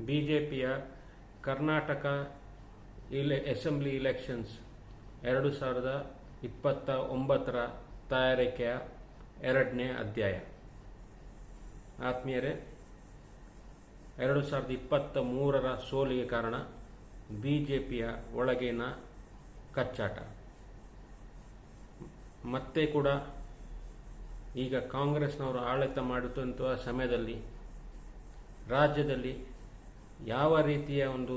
ಬಿಜೆಪಿಯ Karnataka assembly elections 2029ರ ತಯಾರಿಕೆಯ 2ನೇ ಅಧ್ಯಾಯ. ಆತ್ಮೀಯರೇ, 2023ರ ಸೋಲಿಗೆ ಕಾರಣ ಬಿಜೆಪಿಯ ಒಳಗಿನ ಕಚ್ಚಾಟ. ಮತ್ತೆ ಕೂಡ ಈಗ ಕಾಂಗ್ರೆಸ್ನವರು ಆಡಳಿತ ಮಾಡುತ್ತಿರುವ ಸಮಯದಲ್ಲಿ ರಾಜ್ಯದಲ್ಲಿ ಯಾವ ರೀತಿಯ ಒಂದು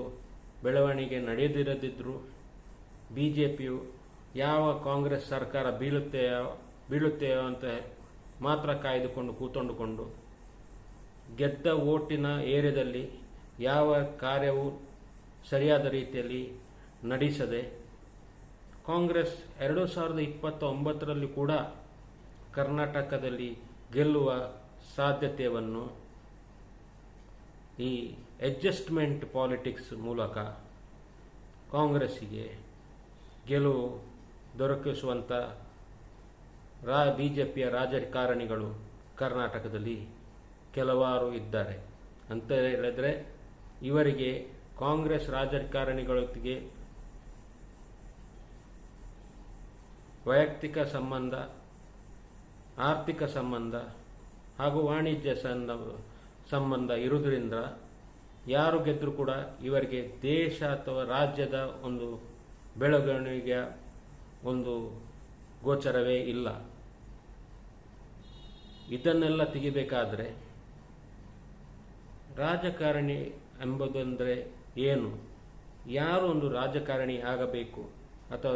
ಬೆಳವಣಿಗೆ ನಡೆಯದಿರದಿದ್ದರೂ ಬಿಜೆಪಿಯು ಯಾವ ಕಾಂಗ್ರೆಸ್ ಸರ್ಕಾರ ಬೀಳುತ್ತೆಯೋ ಅಂತ ಮಾತ್ರ ಕಾಯ್ದುಕೊಂಡು ಕೂತುಕೊಂಡು ಗೆದ್ದ ಓಟಿನ ಏರಿಯಾದಲ್ಲಿ ಯಾವ ಕಾರ್ಯವೂ ಸರಿಯಾದ ರೀತಿಯಲ್ಲಿ ನಡೆಸದೆ ಕಾಂಗ್ರೆಸ್ 2029ರಲ್ಲಿ ಕೂಡ ಕರ್ನಾಟಕದಲ್ಲಿ ಗೆಲ್ಲುವ ಸಾಧ್ಯತೆಯನ್ನು ಈ ಅಡ್ಜಸ್ಟ್ಮೆಂಟ್ ಪಾಲಿಟಿಕ್ಸ್ ಮೂಲಕ ಕಾಂಗ್ರೆಸ್ಸಿಗೆ ಗೆಲುವು ದೊರಕಿಸುವಂಥ ಬಿಜೆಪಿಯ ರಾಜಕಾರಣಿಗಳು ಕರ್ನಾಟಕದಲ್ಲಿ ಕೆಲವಾರು ಇದ್ದಾರೆ ಅಂತ ಹೇಳಿದರೆ, ಇವರಿಗೆ ಕಾಂಗ್ರೆಸ್ ರಾಜಕಾರಣಿಗಳೊಟ್ಟಿಗೆ ವೈಯಕ್ತಿಕ ಸಂಬಂಧ, ಆರ್ಥಿಕ ಸಂಬಂಧ ಹಾಗೂ ವಾಣಿಜ್ಯ ಸಂಬಂಧ ಇರುವುದರಿಂದ ಯಾರು ಗೆದ್ದರೂ ಕೂಡ ಇವರಿಗೆ ದೇಶ ಅಥವಾ ರಾಜ್ಯದ ಒಂದು ಬೆಳವಣಿಗೆಯ ಒಂದು ಗೋಚರವೇ ಇಲ್ಲ. ಇದನ್ನೆಲ್ಲ ತೆಗಿಬೇಕಾದರೆ ರಾಜಕಾರಣಿ ಎಂಬುದಂದರೆ ಏನು, ಯಾರು ಒಂದು ರಾಜಕಾರಣಿ ಆಗಬೇಕು ಅಥವಾ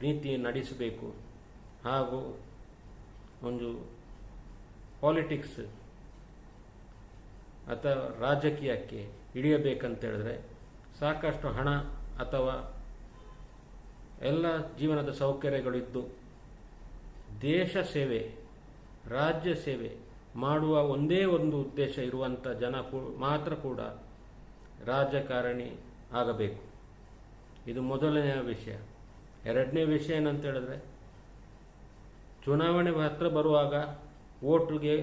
ನೀತಿ ನಡೆಸಬೇಕು ಹಾಗೂ ಒಂದು ಪಾಲಿಟಿಕ್ಸ್ ಅಥವಾ ರಾಜಕೀಯಕ್ಕೆ ಇಳಿಯಬೇಕಂತ ಹೇಳಿದ್ರೆ ಸಾಕಷ್ಟು ಹಣ ಅಥವಾ ಎಲ್ಲ ಜೀವನದ ಸೌಕರ್ಯಗಳಿದ್ದು ದೇಶ ಸೇವೆ, ರಾಜ್ಯ ಸೇವೆ ಮಾಡುವ ಒಂದೇ ಒಂದು ಉದ್ದೇಶ ಇರುವಂಥ ಜನ ಮಾತ್ರ ಕೂಡ ರಾಜಕಾರಣಿ ಆಗಬೇಕು. ಇದು ಮೊದಲನೆಯ ವಿಷಯ. ಎರಡನೇ ವಿಷಯ ಏನಂತ ಹೇಳಿದ್ರೆ, ಚುನಾವಣೆ ಹತ್ರ ಬರುವಾಗ ವೋಟ್ಗೆ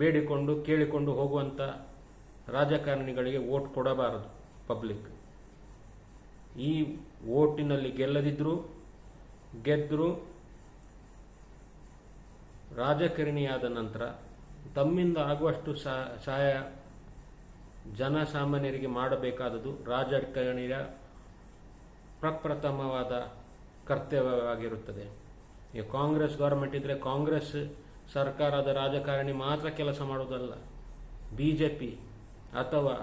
ಬೇಡಿಕೊಂಡು ಕೇಳಿಕೊಂಡು ಹೋಗುವಂಥ ರಾಜಕಾರಣಿಗಳಿಗೆ ವೋಟ್ ಕೊಡಬಾರದು ಪಬ್ಲಿಕ್. ಈ ವೋಟಿನಲ್ಲಿ ಗೆದ್ದರೂ ರಾಜಕಾರಣಿಯಾದ ನಂತರ ತಮ್ಮಿಂದ ಆಗುವಷ್ಟು ಸಹಾಯ ಜನಸಾಮಾನ್ಯರಿಗೆ ಮಾಡಬೇಕಾದದ್ದು ರಾಜಕಾರಣಿಯ ಪ್ರಪ್ರಥಮವಾದ ಕರ್ತವ್ಯವಾಗಿರುತ್ತದೆ. ಈಗ ಕಾಂಗ್ರೆಸ್ ಗೌರ್ಮೆಂಟ್ ಇದ್ದರೆ ಕಾಂಗ್ರೆಸ್ ಸರ್ಕಾರದ ರಾಜಕಾರಣಿ ಮಾತ್ರ ಕೆಲಸ ಮಾಡುವುದಲ್ಲ. ಬಿಜೆಪಿ ಅಥವಾ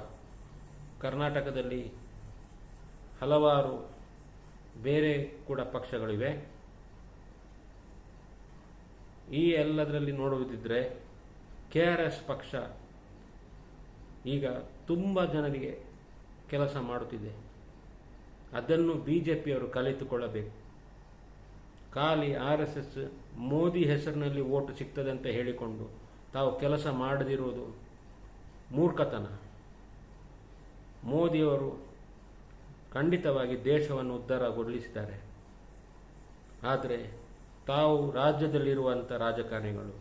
ಕರ್ನಾಟಕದಲ್ಲಿ ಹಲವಾರು ಬೇರೆ ಕೂಡ ಪಕ್ಷಗಳಿವೆ. ಈ ಎಲ್ಲದರಲ್ಲಿ ನೋಡುವುದಿದ್ದರೆ KRS ಪಕ್ಷ ಈಗ ತುಂಬ ಜನರಿಗೆ ಕೆಲಸ ಮಾಡುತ್ತಿದೆ. ಅದನ್ನು ಬಿಜೆಪಿಯವರು ಕಲಿತುಕೊಳ್ಳಬೇಕು. ಖಾಲಿ RSS ಮೋದಿ ಹೆಸರಿನಲ್ಲಿ ವೋಟ್ ಸಿಗ್ತದೆ ಅಂತ ಹೇಳಿಕೊಂಡು ತಾವು ಕೆಲಸ ಮಾಡದಿರುವುದು ಮೂರ್ಖತನ. ಮೋದಿಯವರು ಖಂಡಿತವಾಗಿ ದೇಶವನ್ನು ಉದ್ಧಾರಗೊಳಿಸಿದ್ದಾರೆ. ಆದರೆ ತಾವು ರಾಜ್ಯದಲ್ಲಿರುವಂಥ ರಾಜಕಾರಣಿಗಳು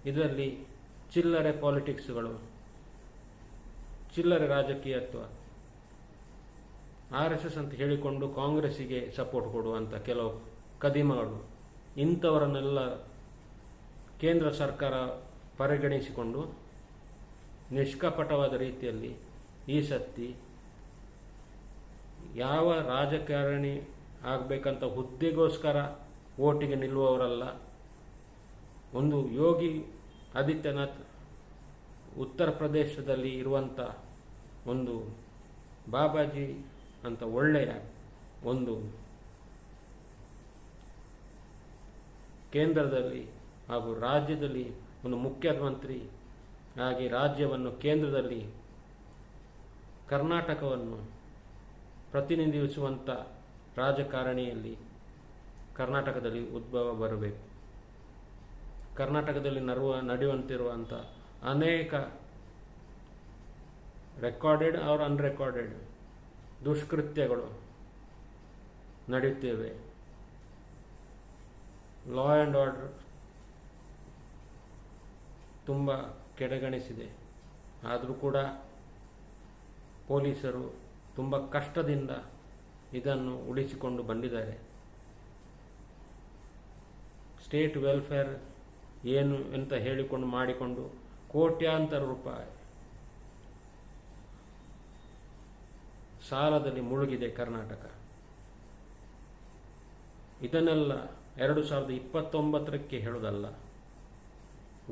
ಇದರಲ್ಲಿ ಚಿಲ್ಲರೆ ಪಾಲಿಟಿಕ್ಸ್ಗಳು, ಚಿಲ್ಲರೆ ರಾಜಕೀಯತ್ವ, RSS ಅಂತ ಹೇಳಿಕೊಂಡು ಕಾಂಗ್ರೆಸ್ಸಿಗೆ ಸಪೋರ್ಟ್ ಕೊಡುವಂಥ ಕೆಲವು ಕದಿಮಗಳು, ಇಂಥವರನ್ನೆಲ್ಲ ಕೇಂದ್ರ ಸರ್ಕಾರ ಪರಿಗಣಿಸಿಕೊಂಡು ನಿಷ್ಕಪಟವಾದ ರೀತಿಯಲ್ಲಿ ಈ ಸತಿ ಯಾವ ರಾಜಕಾರಣಿ ಆಗಬೇಕಂತ ಹುದ್ದೆಗೋಸ್ಕರ ವೋಟಿಗೆ ನಿಲ್ಲುವವರಲ್ಲ. ಒಂದು ಯೋಗಿ ಆದಿತ್ಯನಾಥ್ ಉತ್ತರ ಪ್ರದೇಶದಲ್ಲಿ ಇರುವಂಥ ಒಂದು ಬಾಬಾಜಿ ಅಂತ ಒಳ್ಳೆಯ ಒಂದು ಕೇಂದ್ರದಲ್ಲಿ ಹಾಗೂ ರಾಜ್ಯದಲ್ಲಿ ಒಂದು ಮುಖ್ಯಮಂತ್ರಿ ಆಗಿ ರಾಜ್ಯವನ್ನು ಕೇಂದ್ರದಲ್ಲಿ ಕರ್ನಾಟಕವನ್ನು ಪ್ರತಿನಿಧಿಸುವಂಥ ರಾಜಕಾರಣಿಯಲ್ಲಿ ಕರ್ನಾಟಕದಲ್ಲಿ ಉದ್ಭವ ಬರಬೇಕು. ಕರ್ನಾಟಕದಲ್ಲಿ ನಡೆಯುವಂತಿರುವಂಥ ಅನೇಕ ರೆಕಾರ್ಡೆಡ್ ಆರ್ ಅನ್ರೆಕಾರ್ಡೆಡ್ ದುಷ್ಕೃತ್ಯಗಳು ನಡೆಯುತ್ತೇವೆ. ಲಾ ಆ್ಯಂಡ್ ಆರ್ಡರ್ ತುಂಬ ಕೆಳಗಣಿಸಿದೆ. ಆದರೂ ಕೂಡ ಪೊಲೀಸರು ತುಂಬ ಕಷ್ಟದಿಂದ ಇದನ್ನು ಉಳಿಸಿಕೊಂಡು ಬಂದಿದ್ದಾರೆ. ಸ್ಟೇಟ್ ವೆಲ್ಫೇರ್ ಏನು ಅಂತ ಹೇಳಿಕೊಂಡು ಮಾಡಿಕೊಂಡು ಕೋಟ್ಯಾಂತರ ರೂಪಾಯಿ ಸಾಲದಲ್ಲಿ ಮುಳುಗಿದೆ ಕರ್ನಾಟಕ. ಇದನ್ನೆಲ್ಲ 2029ಕ್ಕೆ ಹೇಳೋದಲ್ಲ,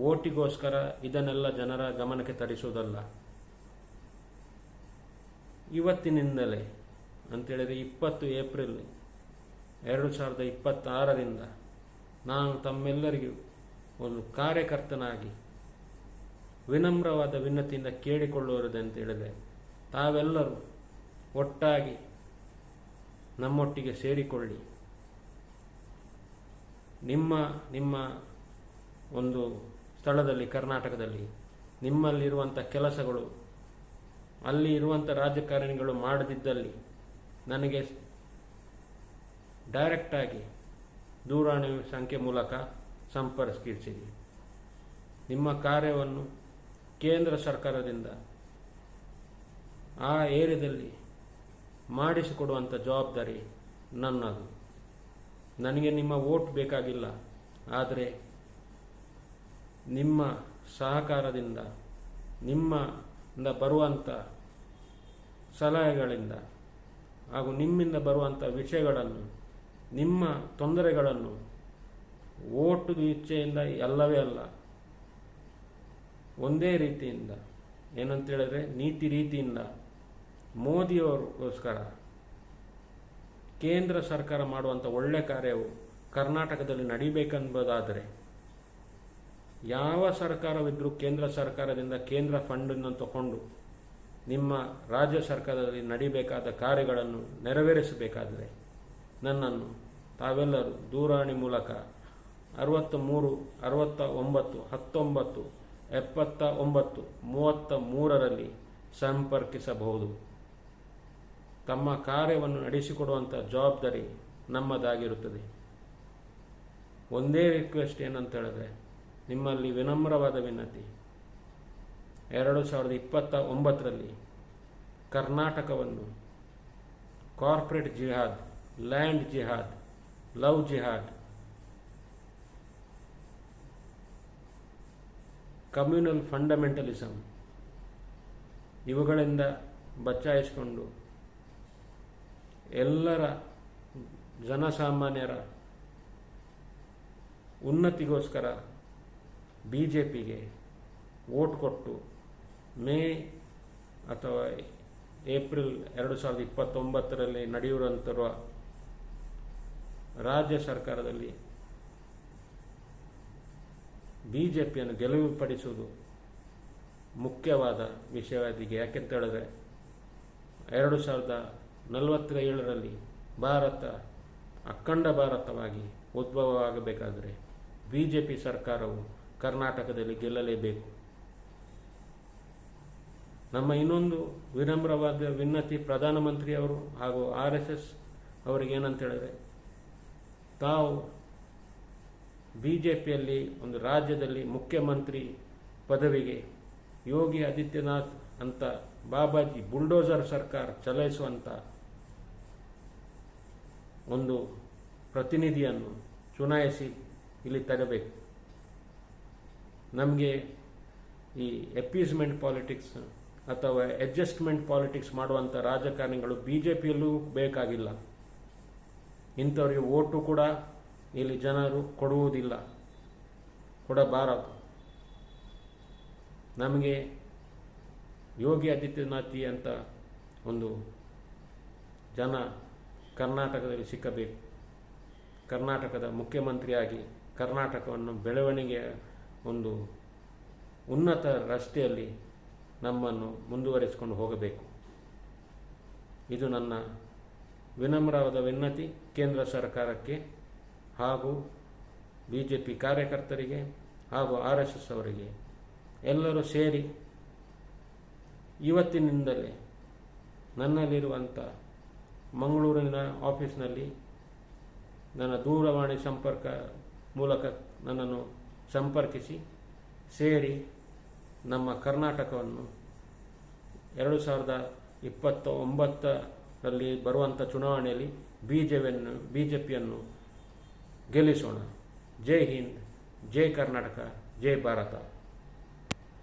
ಓಟಿಗೋಸ್ಕರ ಇದನ್ನೆಲ್ಲ ಜನರ ಗಮನಕ್ಕೆ ತರಿಸುವುದಲ್ಲ. ಇವತ್ತಿನಿಂದಲೇ ಅಂತೇಳಿದರೆ 20 ಏಪ್ರಿಲ್ 2026ರಿಂದ ನಾನು ತಮ್ಮೆಲ್ಲರಿಗೂ ಒಂದು ಕಾರ್ಯಕರ್ತನಾಗಿ ವಿನಮ್ರವಾದ ವಿನತಿಯಿಂದ ಕೇಳಿಕೊಳ್ಳುವುದಂತ ಹೇಳಿದರೆ, ತಾವೆಲ್ಲರೂ ಒಟ್ಟಾಗಿ ನಮ್ಮೊಟ್ಟಿಗೆ ಸೇರಿಕೊಳ್ಳಿ. ನಿಮ್ಮ ಒಂದು ಸ್ಥಳದಲ್ಲಿ ಕರ್ನಾಟಕದಲ್ಲಿ ನಿಮ್ಮಲ್ಲಿರುವಂಥ ಕೆಲಸಗಳು ಅಲ್ಲಿ ಇರುವಂಥ ರಾಜಕಾರಣಿಗಳು ಮಾಡದಿದ್ದಲ್ಲಿ ನನಗೆ ಡೈರೆಕ್ಟಾಗಿ ದೂರವಾಣಿ ಸಂಖ್ಯೆ ಮೂಲಕ ಸಂಪರ್ಕಿಸಿರಿ. ನಿಮ್ಮ ಕಾರ್ಯವನ್ನು ಕೇಂದ್ರ ಸರ್ಕಾರದಿಂದ ಆ ಏರಿಯಾದಲ್ಲಿ ಮಾಡಿಸಿಕೊಡುವಂಥ ಜವಾಬ್ದಾರಿ ನನ್ನದು. ನನಗೆ ನಿಮ್ಮ ವೋಟ್ ಬೇಕಾಗಿಲ್ಲ, ಆದರೆ ನಿಮ್ಮ ಸಹಕಾರದಿಂದ ನಿಮ್ಮಿಂದ ಬರುವಂಥ ಸಲಹೆಗಳಿಂದ ಹಾಗೂ ನಿಮ್ಮಿಂದ ಬರುವಂಥ ವಿಷಯಗಳನ್ನು, ನಿಮ್ಮ ತೊಂದರೆಗಳನ್ನು ವೋಟು ಇಚ್ಛೆಯಿಂದ ಎಲ್ಲವೇ ಅಲ್ಲ, ಒಂದೇ ರೀತಿಯಿಂದ ಏನಂತೇಳಿದ್ರೆ ನೀತಿ ರೀತಿಯಿಂದ ಮೋದಿಯವರಿಗೋಸ್ಕರ ಕೇಂದ್ರ ಸರ್ಕಾರ ಮಾಡುವಂಥ ಒಳ್ಳೆ ಕಾರ್ಯವು ಕರ್ನಾಟಕದಲ್ಲಿ ನಡಿಬೇಕೆಂಬುದಾದರೆ ಯಾವ ಸರ್ಕಾರವಿದ್ದರೂ ಕೇಂದ್ರ ಸರ್ಕಾರದಿಂದ ಕೇಂದ್ರ ಫಂಡನ್ನು ತಗೊಂಡು ನಿಮ್ಮ ರಾಜ್ಯ ಸರ್ಕಾರದಲ್ಲಿ ನಡಿಬೇಕಾದ ಕಾರ್ಯಗಳನ್ನು ನೆರವೇರಿಸಬೇಕಾದರೆ ನನ್ನನ್ನು ತಾವೆಲ್ಲರೂ ದೂರವಾಣಿ ಮೂಲಕ 63 69 19 79 33ರಲ್ಲಿ ಸಂಪರ್ಕಿಸಬಹುದು. ತಮ್ಮ ಕಾರ್ಯವನ್ನು ನಡೆಸಿಕೊಡುವಂಥ ಜವಾಬ್ದಾರಿ ನಮ್ಮದಾಗಿರುತ್ತದೆ. ಒಂದೇ ರಿಕ್ವೆಸ್ಟ್ ಏನಂತ ಹೇಳಿದ್ರೆ, ನಿಮ್ಮಲ್ಲಿ ವಿನಮ್ರವಾದ ವಿನಂತಿ, 2029ರಲ್ಲಿ ಕರ್ನಾಟಕವನ್ನು ಕಾರ್ಪೊರೇಟ್ ಜಿಹಾದ್, ಲ್ಯಾಂಡ್ ಜಿಹಾದ್, ಲವ್ ಜಿಹಾದ್, ಕಮ್ಯುನಲ್ ಫಂಡಮೆಂಟಲಿಸಮ್ ಇವುಗಳಿಂದ ಬಚಾಯಿಸಿಕೊಂಡು ಎಲ್ಲರ ಜನಸಾಮಾನ್ಯರ ಉನ್ನತಿಗೋಸ್ಕರ BJPಗೆ ವೋಟ್ ಕೊಟ್ಟು ಮೇ ಅಥವಾ ಏಪ್ರಿಲ್ 2029ರಲ್ಲಿ ನಡೆಯುವಂತಿರುವ ರಾಜ್ಯ ಸರ್ಕಾರದಲ್ಲಿ BJPಯನ್ನು ಗೆಲುವುಪಡಿಸುವುದು ಮುಖ್ಯವಾದ ವಿಷಯವಾಗಿದೆ. ಯಾಕೆಂತ ಹೇಳಿದ್ರೆ 2047ರಲ್ಲಿ ಭಾರತ ಅಖಂಡ ಭಾರತವಾಗಿ ಉದ್ಭವವಾಗಬೇಕಾದರೆ BJP ಸರ್ಕಾರವು ಕರ್ನಾಟಕದಲ್ಲಿ ಗೆಲ್ಲಲೇಬೇಕು. ನಮ್ಮ ಇನ್ನೊಂದು ವಿನಮ್ರವಾದ ವಿನಂತಿ ಪ್ರಧಾನಮಂತ್ರಿಯವರು ಹಾಗೂ RSS ಅವರಿಗೇನಂತ ಹೇಳಿದ್ರೆ, ತಾವು BJPಯಲ್ಲಿ ಒಂದು ರಾಜ್ಯದಲ್ಲಿ ಮುಖ್ಯಮಂತ್ರಿ ಪದವಿಗೆ ಯೋಗಿ ಆದಿತ್ಯನಾಥ್ ಅಂತ ಬಾಬಾಜಿ ಬುಲ್ಡೋಸರ್ ಸರ್ಕಾರ ಚಲಾಯಿಸುವಂಥ ಒಂದು ಪ್ರತಿನಿಧಿಯನ್ನು ಚುನಾಯಿಸಿ ಇಲ್ಲಿ ತರಬೇಕು. ನಮಗೆ ಈ ಅಪೀಸ್ಮೆಂಟ್ ಪಾಲಿಟಿಕ್ಸ್ ಅಥವಾ ಅಡ್ಜಸ್ಟ್ಮೆಂಟ್ ಪಾಲಿಟಿಕ್ಸ್ ಮಾಡುವಂಥ ರಾಜಕಾರಣಿಗಳು BJPಯಲ್ಲೂ ಬೇಕಾಗಿಲ್ಲ. ಇಂಥವರಿಗೆ ವೋಟು ಕೂಡ ಇಲ್ಲಿ ಜನರು ಕೊಡುವುದಿಲ್ಲ, ಕೊಡಬಾರದು. ನಮಗೆ ಯೋಗಿ ಆದಿತ್ಯನಾಥ್ ಅಂತ ಒಂದು ಜನ ಕರ್ನಾಟಕದಲ್ಲಿ ಸಿಕ್ಕಬೇಕು. ಕರ್ನಾಟಕದ ಮುಖ್ಯಮಂತ್ರಿಯಾಗಿ ಕರ್ನಾಟಕವನ್ನು ಬೆಳವಣಿಗೆಯ ಒಂದು ಉನ್ನತ ರಸ್ತೆಯಲ್ಲಿ ನಮ್ಮನ್ನು ಮುಂದುವರಿಸಿಕೊಂಡು ಹೋಗಬೇಕು. ಇದು ನನ್ನ ವಿನಮ್ರವಾದ ವಿನಂತಿ ಕೇಂದ್ರ ಸರ್ಕಾರಕ್ಕೆ ಹಾಗೂ BJP ಕಾರ್ಯಕರ್ತರಿಗೆ ಹಾಗೂ RSS ಅವರಿಗೆ. ಎಲ್ಲರೂ ಸೇರಿ ಇವತ್ತಿನಿಂದಲೇ ನನ್ನಲ್ಲಿರುವಂಥ ಮಂಗಳೂರಿನ ಆಫೀಸ್ನಲ್ಲಿ ನನ್ನ ದೂರವಾಣಿ ಸಂಪರ್ಕ ಮೂಲಕ ನನ್ನನ್ನು ಸಂಪರ್ಕಿಸಿ ಸೇರಿ ನಮ್ಮ ಕರ್ನಾಟಕವನ್ನು 2029ರಲ್ಲಿ ಬರುವಂಥ ಚುನಾವಣೆಯಲ್ಲಿ BJPಯನ್ನು ಗೆಲ್ಲಿಸೋಣ. ಜೈ ಹಿಂದ್, ಜೈ ಕರ್ನಾಟಕ, ಜೈ ಭಾರತ.